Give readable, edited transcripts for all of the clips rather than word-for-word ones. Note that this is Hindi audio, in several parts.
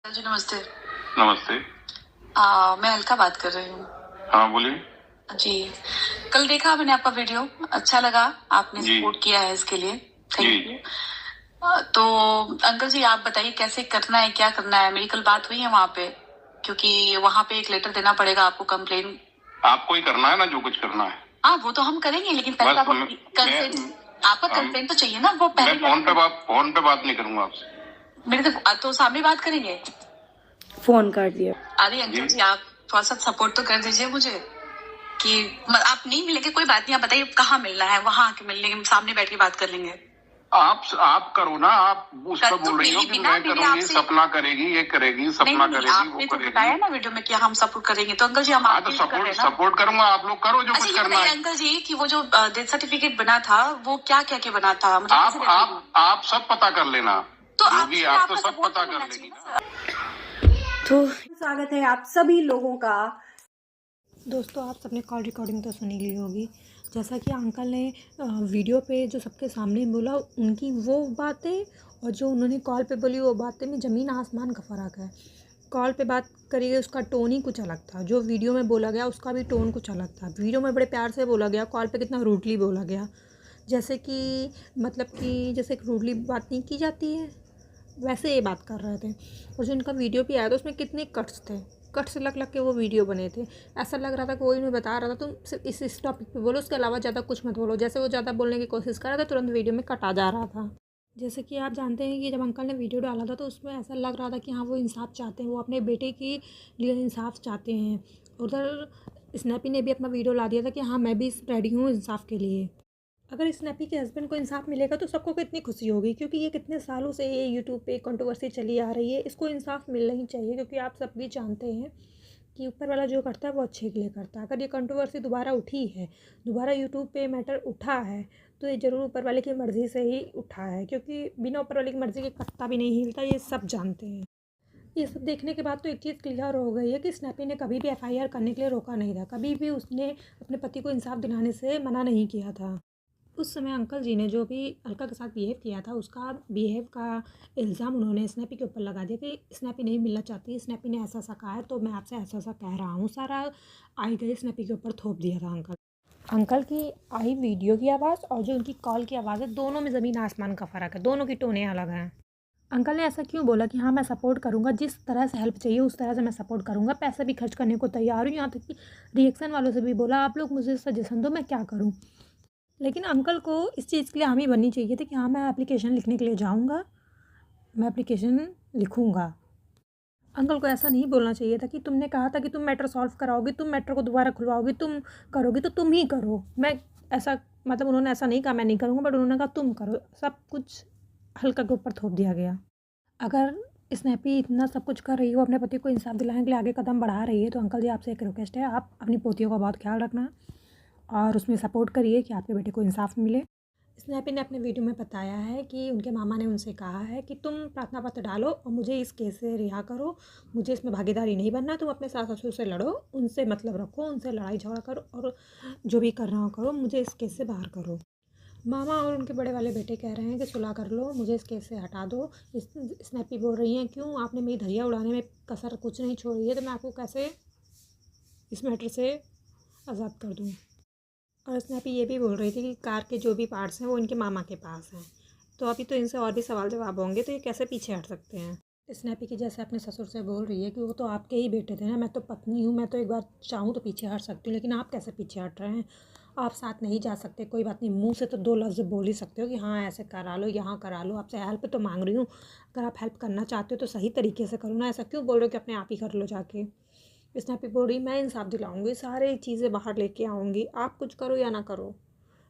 जी नमस्ते। नमस्ते। मैं अलका बात कर रही हूँ। हाँ, बोलिए। जी, कल देखा मैंने आपका वीडियो, अच्छा लगा, आपने जी। सपोर्ट किया है इसके लिए, जी। Thank you. तो अंकल जी आप बताइए कैसे करना है, क्या करना है? मेरी कल बात हुई है वहाँ पे, क्योंकि वहाँ पे एक लेटर देना पड़ेगा आपको कंप्लेन। आपको ही करना है ना जो कुछ करना है। हाँ, वो तो हम करेंगे, लेकिन पहले बस आपको मैं कंप्लेंट, आपका हम कंप्लेन तो चाहिए ना, वो मैं पहले फोन पे बात नहीं करूंगा आपसे। मेरे तो सामने बात करेंगे। फोन कर दिया। अरे अंकल जी आप थोड़ा सा सपोर्ट तो कर दीजिए मुझे कि आप नहीं मिलेंगे कोई बात नहीं, आप बताइए कहाँ मिलना है, वहां आके मिल लेंगे, सामने बैठ के बात कर लेंगे। आप करो ना, आप उस पर बोल रही हो कि बिना मैं मेरे करूंगी, आपसे सपना करेगी, ये करेगी, सपना नहीं, करेगी, वो आपने तो करेगी। बताया ना वीडियो में कि हम सपोर्ट करेंगे, तो अंकल जी हम हाँ, आपके तो लिए कर रहे हैं ना। सपोर्ट करूंगा, आप लोग करो जो अच्छा कुछ ये करना बताइए है। अंकल जी कि वो जो डेथ सर्टिफिकेट बना था वो क्या क्या के बना था, मतलब कैसे death हुई? आप सब पता कर लेना, तो जो आपसे भी भी आप तो आपका सब सपोर्ट पता तो कर मिलना लेगी चाहिए ना। ना। तो स्वागत है आप सभी लोगों का। दोस्तों आप सबने कॉल रिकॉर्डिंग तो सुनी ली होगी। जैसा कि अंकल ने वीडियो पे जो सबके सामने बोला उनकी वो बातें और जो उन्होंने कॉल पे बोली वो बातें में ज़मीन आसमान का फ़र्क है। कॉल पे बात करी गई उसका टोन ही कुछ अलग था, जो वीडियो में बोला गया उसका भी टोन कुछ अलग था। वीडियो में बड़े प्यार से बोला गया, कॉल पे कितना रूडली बोला गया, जैसे कि मतलब कि जैसे एक रूडली बात नहीं की जाती है वैसे ये बात कर रहे थे। और जो इनका वीडियो भी आया था उसमें कितने कट्स थे, कट्स लग लग के वो वीडियो बने थे। ऐसा लग रहा था कोई इन्हें बता रहा था तुम सिर्फ इस टॉपिक पे बोलो, उसके अलावा ज़्यादा कुछ मत बोलो। जैसे वो ज़्यादा बोलने की कोशिश कर रहा था तुरंत वीडियो में कटा जा रहा था। जैसे कि आप जानते हैं कि जब अंकल ने वीडियो डाला था तो उसमें ऐसा लग रहा था कि हाँ वो इंसाफ चाहते हैं, वो अपने बेटे के लिए इंसाफ चाहते हैं। उधर स्नैपी ने भी अपना वीडियो ला दिया था कि हाँ मैं भी रेडी हूँ इंसाफ के लिए। अगर स्नैपी के हस्बैंड को इंसाफ मिलेगा तो सबको कितनी खुशी होगी, क्योंकि ये कितने सालों से ये यूट्यूब पे कंट्रोवर्सी चली आ रही है। इसको इंसाफ मिलना ही चाहिए, क्योंकि आप सब भी जानते हैं कि ऊपर वाला जो करता है वो अच्छे के लिए करता है। अगर ये कंट्रोवर्सी दोबारा उठी है, दोबारा यूट्यूब पे मैटर उठा है, तो ये ज़रूर ऊपर वाले की मर्ज़ी से ही उठा है, क्योंकि बिना ऊपर वाले की मर्ज़ी के पत्ता भी नहीं हिलता, ये सब जानते हैं। ये सब देखने के बाद तो एक चीज़ क्लियर हो गई है कि स्नैपी ने कभी भी एफआईआर करने के लिए रोका नहीं था, कभी भी उसने अपने पति को इंसाफ दिलाने से मना नहीं किया था। उस समय अंकल जी ने जो भी अलका के साथ बिहेव किया था उसका बिहेव का इल्ज़ाम उन्होंने स्नैपी के ऊपर लगा दिया कि स्नैपी नहीं मिलना चाहती, स्नैपी ने ऐसा ऐसा कहा है तो मैं आपसे ऐसा ऐसा कह रहा हूँ। सारा आई गई स्नैपी के ऊपर थोप दिया था अंकल की आई वीडियो की आवाज़ और जो उनकी कॉल की आवाज़ है, दोनों में ज़मीन आसमान का फ़र्क है, दोनों की टोनें अलग हैं। अंकल ने ऐसा क्यों बोला कि हाँ मैं सपोर्ट करूँगा, जिस तरह से हेल्प चाहिए उस तरह से मैं सपोर्ट करूँगा, पैसे भी खर्च करने को तैयार हूँ, यहाँ तक कि रिएक्शन वालों से भी बोला आप लोग मुझे सजेशन दो मैं क्या करूँ। लेकिन अंकल को इस चीज़ के लिए हामी बननी चाहिए थी कि हाँ मैं एप्लीकेशन लिखने के लिए जाऊँगा, मैं एप्लीकेशन लिखूँगा। अंकल को ऐसा नहीं बोलना चाहिए था कि तुमने कहा था कि तुम मैटर सॉल्व कराओगे, तुम मैटर को दोबारा खुलवाओगे, तुम करोगे तो तुम ही करो। मैं ऐसा मतलब उन्होंने ऐसा नहीं कहा मैं नहीं करूँगा, बट उन्होंने कहा तुम करो। सब कुछ हल्का के ऊपर थोप दिया गया। अगर स्नैपी इतना सब कुछ कर रही हो, अपने पति को इंसाफ दिलाने के लिए आगे कदम बढ़ा रही है, तो अंकल जी आपसे एक रिक्वेस्ट है, आप अपनी पोतियों का बहुत ख्याल रखना और उसमें सपोर्ट करिए कि आपके बेटे को इंसाफ मिले। स्नैपी ने अपने वीडियो में बताया है कि उनके मामा ने उनसे कहा है कि तुम प्रार्थना पत्र डालो और मुझे इस केस से रिहा करो, मुझे इसमें भागीदारी नहीं बनना, तुम अपने सास ससुर से लड़ो, उनसे मतलब रखो, उनसे लड़ाई झगड़ा करो और जो भी करना हो करो, मुझे इस केस से बाहर करो। मामा और उनके बड़े वाले बेटे कह रहे हैं कि सुलह कर लो, मुझे इस केस से हटा दो। स्नैपी बोल रही हैं क्यों आपने मेरी धैर्य उड़ाने में कसर कुछ नहीं छोड़ी है, तो मैं आपको कैसे इस मैटर से आज़ाद कर दूँ। और स्नैपी ये भी बोल रही थी कि कार के जो भी पार्ट्स हैं वो इनके मामा के पास हैं, तो अभी तो इनसे और भी सवाल जवाब होंगे, तो ये कैसे पीछे हट सकते हैं। स्नैपी की जैसे अपने ससुर से बोल रही है कि वो तो आपके ही बेटे थे ना, मैं तो पत्नी हूँ, मैं तो एक बार चाहूँ तो पीछे हट सकती हूँ, लेकिन आप कैसे पीछे हट रहे हैं, आप साथ नहीं जा सकते, कोई बात नहीं, मुंह से तो दो लफ्ज़ बोल ही सकते हो कि हाँ ऐसे करा लो, यहाँ करा लो, आपसे हेल्प तो मांग रही हूँ, अगर आप हेल्प करना चाहते हो तो सही तरीके से करो ना, ऐसा क्यों बोल रहे हो कि अपने आप ही कर लो जाके। स्नैपी बोल रही मैं इंसाफ दिलाऊंगी, सारी चीज़ें बाहर लेके आऊँगी, आप कुछ करो या ना करो,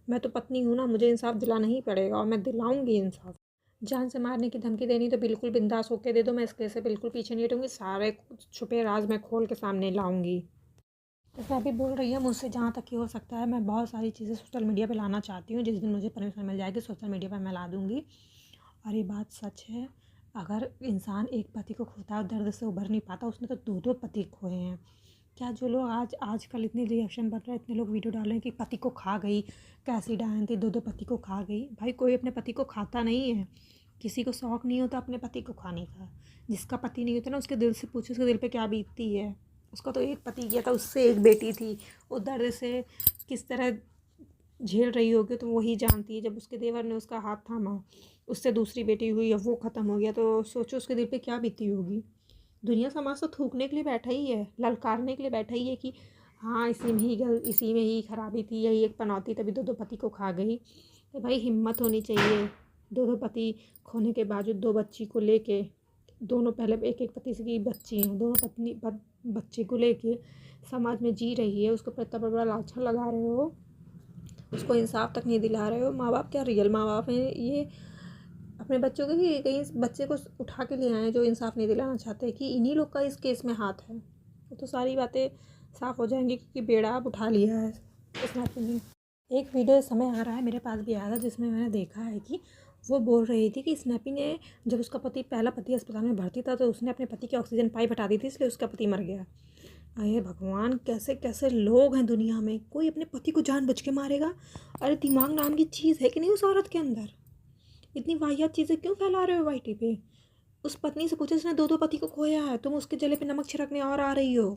मैं तो पत्नी हूँ ना, मुझे इंसाफ दिलाना ही पड़ेगा और मैं दिलाऊंगी इंसाफ। जान से मारने की धमकी देनी तो बिल्कुल बिंदास होके दे दो, मैं इस केस से बिल्कुल पीछे नहीं हटूँगी, सारे छुपे राज मैं खोल के सामने लाऊंगी। जैसे अभी बोल रही है मुझसे जहाँ तक कि हो सकता है मैं बहुत सारी चीज़ें सोशल मीडिया पे लाना चाहती हूँ, जिस दिन मुझे परमिशन मिल जाएगी सोशल मीडिया पर मैं ला दूँगी। और ये बात सच है, अगर इंसान एक पति को खोता है और दर्द से उभर नहीं पाता, उसने तो दो दो पति खोए हैं। क्या जो लोग आजकल इतने रिएक्शन बन रहे हैं, इतने लोग वीडियो डाल रहे हैं कि पति को खा गई, कैसी डायन थी, दो दो पति को खा गई। भाई कोई अपने पति को खाता नहीं है, किसी को शौक़ नहीं होता अपने पति को खाने का। जिसका पति नहीं होता ना, उसके दिल से पूछो उसके दिल पे क्या बीतती है। उसका तो एक पति गया था, उससे एक बेटी थी, वो दर्द से किस तरह झेल रही होगी तो वही जानती है। जब उसके देवर ने उसका हाथ थामा, उससे दूसरी बेटी हुई, अब वो ख़त्म हो गया, तो सोचो उसके दिल पे क्या बीती होगी। दुनिया समाज तो थूकने के लिए बैठा ही है, ललकारने के लिए बैठा ही है कि हाँ इसी में ही खराबी थी, यही एक पनौती, तभी दो पति को खा गई। तो भाई हिम्मत होनी चाहिए। दो पति खोने के बावजूद 2 बच्ची को लेके, दोनों पहले एक पति से की बच्ची हैं, दोनों पत्नी बच्चे को लेके समाज में जी रही है। उसको इतना बड़ा लाछन लगा रहे हो, उसको इंसाफ तक नहीं दिला रहे हो। माँ बाप क्या रियल माँ बाप हैं ये? अपने बच्चों के ही कहीं बच्चे को उठा के ले आए जो इंसाफ नहीं दिलाना चाहते कि इन्हीं लोग का इस केस में हाथ है। तो सारी बातें साफ़ हो जाएंगी क्योंकि बेड़ा अब उठा लिया है स्नैपी ने। एक वीडियो इस समय आ रहा है, मेरे पास भी आया था, जिसमें मैंने देखा है कि वो बोल रही थी कि स्नैपी ने, जब उसका पहला पति अस्पताल में भर्ती था तो उसने अपने पति की ऑक्सीजन पाइप हटा दी थी, इसलिए उसका पति मर गया। अरे भगवान, कैसे कैसे लोग हैं दुनिया में। कोई अपने पति को जानबूझ के मारेगा? अरे दिमाग नाम की चीज़ है कि नहीं उस औरत के अंदर? इतनी वाहियात चीज़ें क्यों फैला रहे हो वाईटी पे? उस पत्नी से पूछो जिसने 2 पति को खोया है, तुम उसके जले पे नमक छिड़कने और आ रही हो।